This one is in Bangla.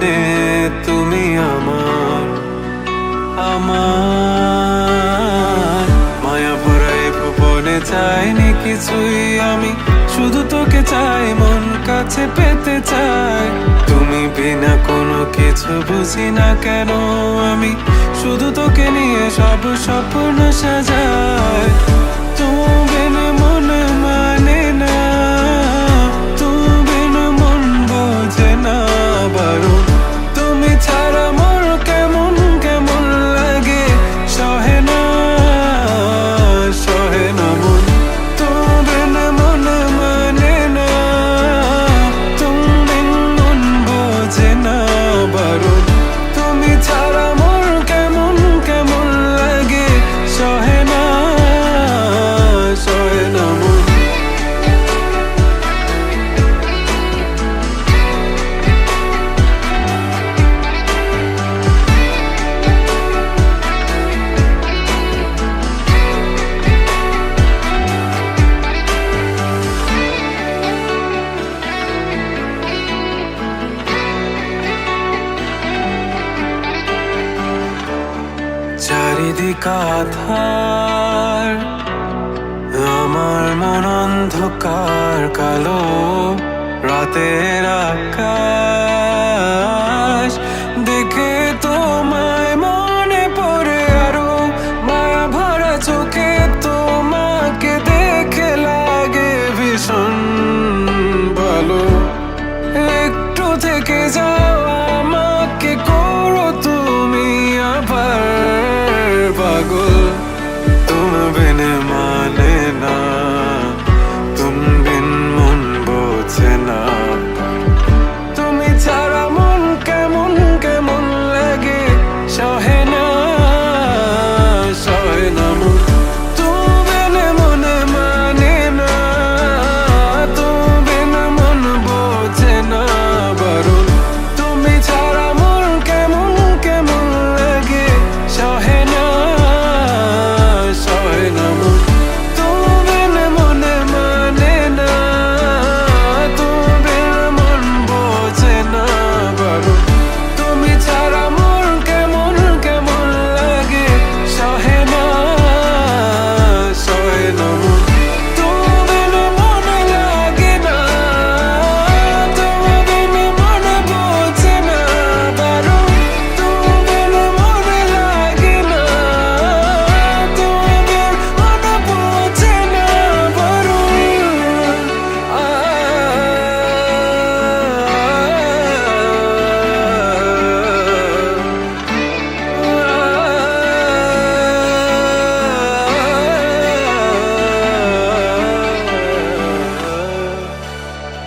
জীবনে তুমি আমার আমার মায়া ভরা এ ভুবনে চাইনি কিছুই আমি, শুধু তোকে চাই, মন কাছে পেতে চাই। তুমি বিনা কোনো কিছু বুঝি না কেন আমি, শুধু তোকে নিয়ে সব স্বপ্ন সাজাই। তুমি বিনা মন মানে না, তুমি বিনা মন বোঝে না বারণ। তুমি ছাড়া মোর কেমন কেমন লাগে, সহে না সহে না মন। তুমি বিনা মন মানে না, তুমি বিনা মন বোঝে না বারণ। তুমি ছাড়া মোর কেমন কেমন লাগে, সহে না সহে না মন। চারিদিক আধার, আমার মন অন্ধকার কালো, রাতের আকাশ